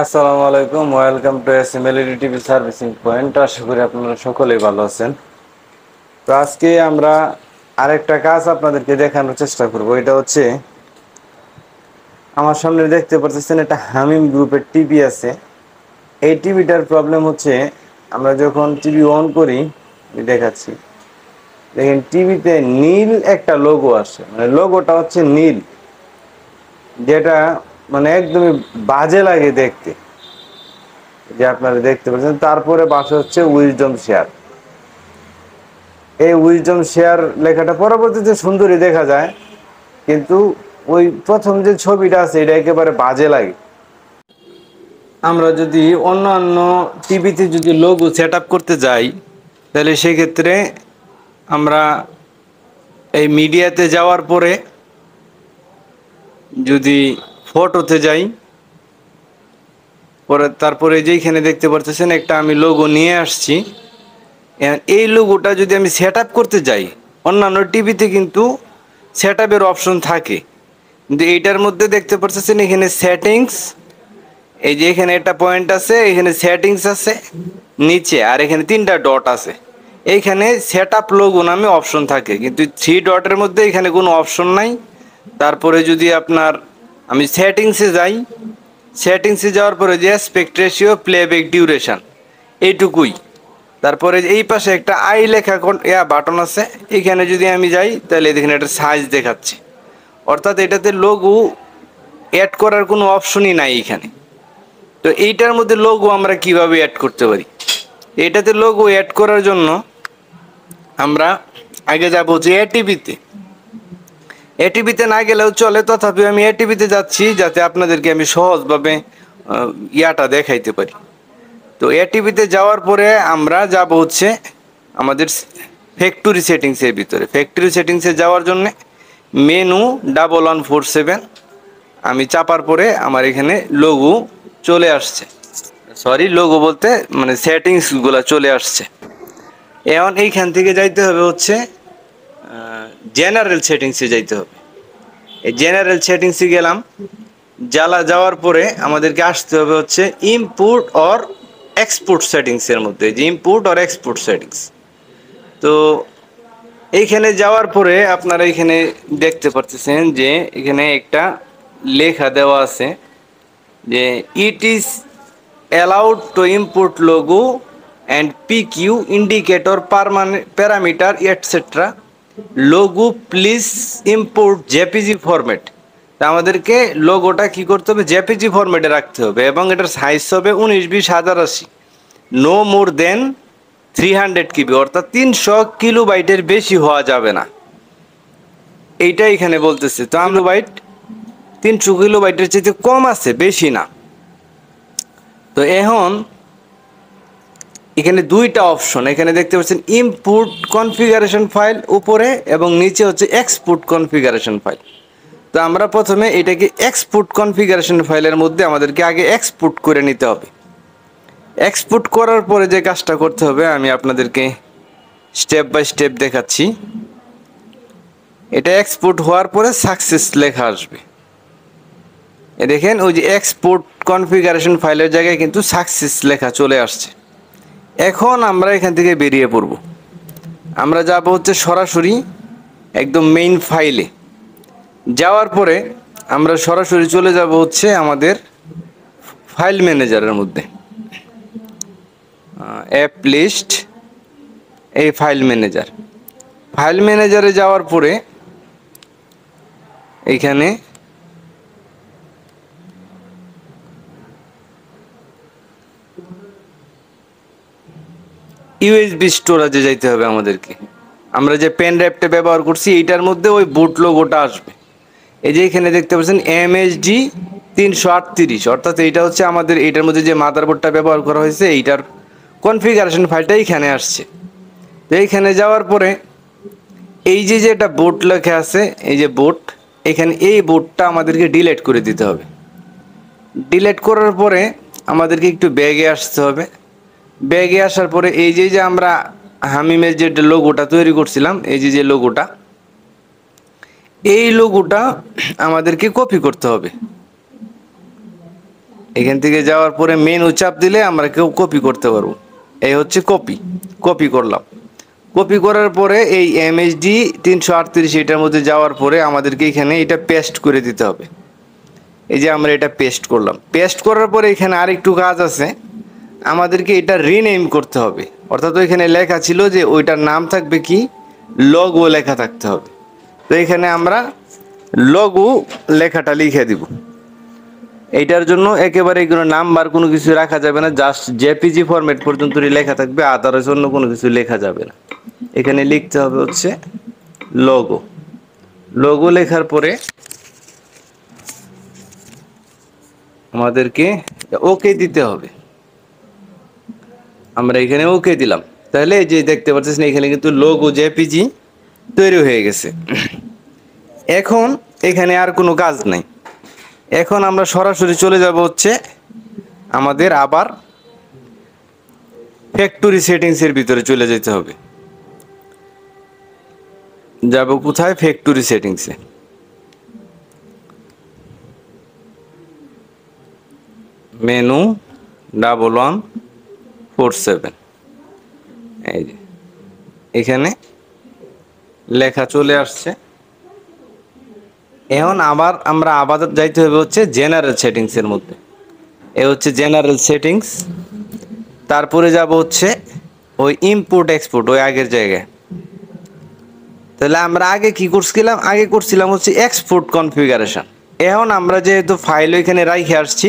আসসালামু আলাইকুম, welcome to SMLED TV servicing point. আশা করি আপনারা সকলেই ভালো আছেন। তো আজকে আমরা আরেকটা কাজ আপনাদেরকে দেখানোর চেষ্টা করব। এটা হচ্ছে আমার সামনে দেখতে পাচ্ছেন একটা হামিম গ্রুপের টিভি আছে। এই টিভিটার প্রবলেম হচ্ছে আমরা যখন টিভি অন করি, দেখাচ্ছি, দেখেন টিভিতে নীল একটা লোগো আসে, মানে লোগোটা হচ্ছে নীল, যেটা মানে একদমই বাজে লাগে দেখতে, যে আপনারা দেখতে পাচ্ছেন। তারপরে পাশে হচ্ছে উইজডম শেয়ার। এই উইজডম শেয়ার লেখাটা পরবর্তীতে সুন্দরই দেখা যায়, কিন্তু ওই প্রথম যে ছবিটা আছে এটা একেবারে বাজে লাগে। আমরা যদি অন্যান্য টিভিতে যদি লোগো সেট আপ করতে যাই, তাহলে সেক্ষেত্রে আমরা এই মিডিয়াতে যাওয়ার পরে যদি ফটোতে যাই, পরে তারপরে যেইখানে দেখতে পাচ্ছেন একটা আমি লোগো নিয়ে আসছি। এই লোগোটা যদি আমি সেট আপ করতে যাই, অন্যান্য টিভিতে কিন্তু সেট আপের অপশন থাকে, কিন্তু এইটার মধ্যে দেখতে পাচ্ছেন এখানে সেটিংস, এই যে এখানে একটা পয়েন্ট আছে, এখানে সেটিংস আছে নিচে, আর এখানে তিনটা ডট আছে। এইখানে সেট আপ লোগো নামে অপশন থাকে, কিন্তু থ্রি ডটের মধ্যে এখানে কোনো অপশন নাই। তারপরে যদি আপনার আমি সেটিংসে যাই, সেটিংসে যাওয়ার পরে যে অ্যাসপেক্ট রেশিও, প্লেব্যাক ডিউরেশন, এইটুকুই। তারপরে এই পাশে একটা আই লেখা বাটন আছে, এখানে যদি আমি যাই তাহলে দেখেন একটা সাইজ দেখাচ্ছে, অর্থাৎ এটাতে লোগো অ্যাড করার কোনো অপশনই নাই এখানে। তো এইটার মধ্যে লোগো আমরা কিভাবে অ্যাড করতে পারি? এটাতে লোগো অ্যাড করার জন্য আমরা আগে যাব যে এটিভিতে। এটিভিতে না গেলেও চলে, তথাপি আমি এটিভিতে যাচ্ছি যাতে আপনাদেরকে আমি সহজভাবে ইয়াটা দেখাইতে পারি। তো এটিভিতে যাওয়ার পরে আমরা যাব হচ্ছে আমাদের ফ্যাক্টরি সেটিংসের ভিতরে। ফ্যাক্টরি সেটিংসে যাওয়ার জন্য মেনু 1147 আমি চাপার পরে আমার এখানে লোগো চলে আসছে, সরি লোগো বলতে মানে সেটিংসগুলো চলে আসছে। এখন এইখান থেকে যাইতে হবে হচ্ছে জেনারেল সেটিংসে যাইতে হবে। এই জেনারেল সেটিংসে গেলাম, যাওয়ার পরে আমাদেরকে আসতে হবে হচ্ছে ইম্পোর্ট অর এক্সপোর্ট সেটিংসের মধ্যে, যে ইম্পোর্ট অর এক্সপোর্ট সেটিংস। তো এইখানে যাওয়ার পরে আপনারা এখানে দেখতে পাচ্ছেন যে এখানে একটা লেখা দেওয়া আছে যে it is allowed to import logo and PQ indicator parameter etcetera logo please import JPG format. তা আমাদেরকে লোগোটা কি করতে হবে, জেপিজি ফরম্যাটে রাখতে হবে, এবং এটার সাইজ হবে 1920 1080, নো মোর দেন 300 কিবি, অর্থাৎ 300 কিলোবাইটের বেশি হওয়া যাবে না, এইটা এখানে বলতেছে। তো আমরা বাইট 300 কিলোবাইটের চাইতে কম আছে, বেশি না। তো এখন এখানে দুইটা অপশন এখানে দেখতে পাচ্ছেন, ইম্পোর্ট কনফিগারেশন ফাইল উপরে এবং নিচে হচ্ছে এক্সপোর্ট কনফিগারেশন ফাইল। তো আমরা প্রথমে এটাকে এক্সপোর্ট কনফিগারেশন ফাইলের মধ্যে আমাদেরকে আগে এক্সপোর্ট করে নিতে হবে। এক্সপোর্ট করার পরে যে কাজটা করতে হবে আমি আপনাদেরকে স্টেপ বাই স্টেপ দেখাচ্ছি। এটা এক্সপোর্ট হওয়ার পরে সাকসেস লেখা আসবে, দেখেন ওই যে এক্সপোর্ট কনফিগারেশন ফাইলের জায়গায় কিন্তু সাকসেস লেখা চলে আসছে। এখন আমরা এখান থেকে বেরিয়ে পড়ব, আমরা যাব হচ্ছে সরাসরি একদম মেইন ফাইলে। যাওয়ার পরে আমরা সরাসরি চলে যাব হচ্ছে আমাদের ফাইল ম্যানেজারের মধ্যে, অ্যাপ লিস্ট, এই ফাইল ম্যানেজারে যাওয়ার পরে এইখানে ইউএসবি স্টোরেজে যাইতে হবে আমাদেরকে। আমরা যে পেন ড্রাইভটা ব্যবহার করছি এইটার মধ্যে ওই বুট লোগোটা আসবে। এই যে এখানে দেখতে পাচ্ছেন MSD 338, অর্থাৎ এইটা হচ্ছে আমাদের এইটার মধ্যে যে মাদারবোর্ডটা ব্যবহার করা হয়েছে এইটার কনফিগারেশন ফাইলটা এইখানে আসছে। তো এইখানে যাওয়ার পরে এই যে যেটা বোট লেখা আছে, এই যে বোট, এখানে এই বোটটা আমাদেরকে ডিলিট করে দিতে হবে। ডিলিট করার পরে আমাদেরকে একটু ব্যাগে আসতে হবে। ব্যাগে আসার পরে এই যে আমরা হামিমের যে লোগোটা তৈরি করছিলাম, এই যে লোগোটা, এই লোগোটা আমাদেরকে কপি করতে হবে। এখান থেকে যাওয়ার পরে মেনু চাপ দিলে আমরা কেউ কপি করতে পারবো। এই হচ্ছে কপি করলাম। কপি করার পরে এই MHD 338 এটার মধ্যে যাওয়ার পরে আমাদেরকে এখানে এটা পেস্ট করে দিতে হবে। এই যে আমরা এটা পেস্ট করলাম। পেস্ট করার পরে এখানে আরেকটু কাজ আছে, আমাদেরকে এটা রিনেম করতে হবে। অর্থাৎ ওইখানে লেখা ছিল যে ওইটার নাম থাকবে কি, লগো লেখা থাকতে হবে। তো এখানে আমরা লগো লেখাটা লিখে দিব। এইটার জন্য একেবারে কোনো নাম্বার কোনো কিছু রাখা যাবে না, জাস্ট জেপিজি ফরম্যাট পর্যন্তই লেখা থাকবে, আদারওয়াইজ অন্য কোনো কিছু লেখা যাবে না। এখানে লিখতে হবে হচ্ছে লগো লেখার পরে আমাদেরকে ওকে দিতে হবে। আমরা এখানে ওকে দিলাম, তাহলে এই যে দেখতে পাচ্ছেন এখানে কিন্তু লগো জেপিজি তৈরি হয়ে গেছে। এখন এখানে আর কোনো কাজ নাই। এখন আমরা সরাসরি চলে যাব হচ্ছে আমাদের আবার ফ্যাক্টরি সেটিংসের ভিতরে চলে যেতে হবে। যাব কোথায়, ফ্যাক্টরি সেটিংসে। মেনু 1147, এই যে এখানে লেখা চলে আসছে। এখন আমরা আবার যাইতে হবে হচ্ছে জেনারেল সেটিংসের মধ্যে। এ হচ্ছে জেনারেল সেটিংস। তারপরে যাব হচ্ছে ওই ইম্পোর্ট এক্সপোর্ট, ওই আগের জায়গায়। তাহলে আমরা আগে কি করছিলাম, আগে করছিলাম হচ্ছে এক্সপোর্ট কনফিগারেশন। এখন আমরা যেহেতু ফাইল ওইখানে রাইখে আসছি,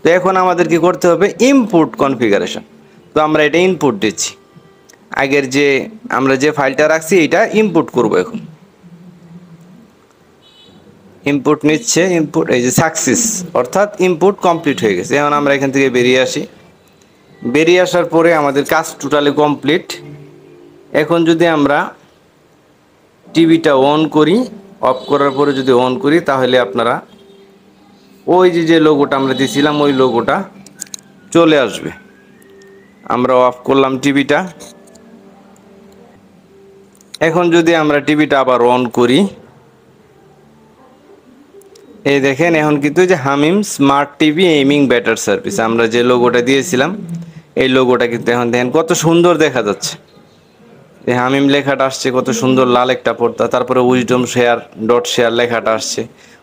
তো এখন আমাদের কি করতে হবে, ইম্পোর্ট কনফিগারেশন। তো আমরা এটা ইনপুট দিচ্ছি, আগের যে আমরা যে ফাইলটা রাখছি এটা ইম্পোর্ট করব। এখন ইম্পোর্ট নিচ্ছে, ইম্পোর্ট এই যে সাকসেস, অর্থাৎ ইম্পোর্ট কমপ্লিট হয়ে গেছে। এখন আমরা এখান থেকে বেরিয়ে আসি। বেরিয়ে আসার পরে আমাদের কাজ টোটালি কমপ্লিট। এখন যদি আমরা টিভিটা অন করি, অফ করার পরে যদি অন করি, তাহলে আপনারা ওই যে লোগোটা আমরা দিয়েছিলাম ওই লোগোটা চলে আসবে। আমরা অফ করলাম টিভিটা। এখন যদি আমরা টিভিটা আবার অন করি, এই দেখেন এখন কিন্তু যে Hamim smart TV aiming better service, আমরা যে লোগোটা দিয়েছিলাম এই লোগোটা কিন্তু এখন দেখেন কত সুন্দর দেখা যাচ্ছে। এই হামিম লেখাটা আসছে কত সুন্দর, লাল একটা পর্দা, তারপরে উইজডম শেয়ার লেখাটা আসছে।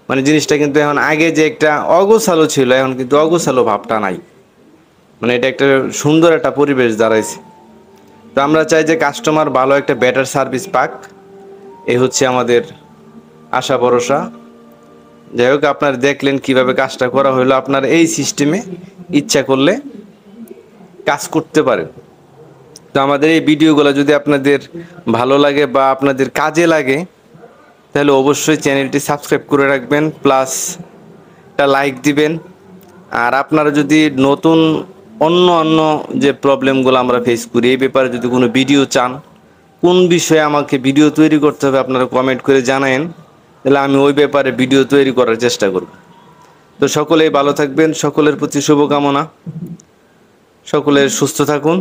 মানে জিনিসটা কিন্তু এখন আগে যে একটা অগোছালো ছিল, এখন কিন্তু অগোছালো ভাবটা নাই। মানে এটা একটা সুন্দর একটা পরিবেশ দাঁড়াইছে। তো আমরা চাই যে কাস্টমার ভালো একটা বেটার সার্ভিস পাক, এই হচ্ছে আমাদের আশা ভরসা। যাই হোক, আপনারা দেখলেন কিভাবে কাজটা করা হলো। আপনার এই সিস্টেমে ইচ্ছা করলে কাজ করতে পারেন। তো আমাদের এই ভিডিওগুলো যদি আপনাদের ভালো লাগে বা আপনাদের কাজে লাগে, তাহলে অবশ্যই চ্যানেলটি সাবস্ক্রাইব করে রাখবেন, প্লাস একটা লাইক দিবেন। আর আপনারা যদি নতুন অন্য যে প্রবলেমগুলো আমরা ফেস করি এই ব্যাপারে যদি কোনো ভিডিও চান, কোন বিষয়ে আমাকে ভিডিও তৈরি করতে হবে আপনারা কমেন্ট করে জানায়েন, তাহলে আমি ওই ব্যাপারে ভিডিও তৈরি করার চেষ্টা করব। তো সকলেই ভালো থাকবেন, সকলের প্রতি শুভকামনা, সকলের সুস্থ থাকুন।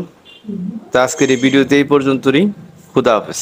তো আজকের এই ভিডিওতে এই পর্যন্তই। খুদা হাফেজ।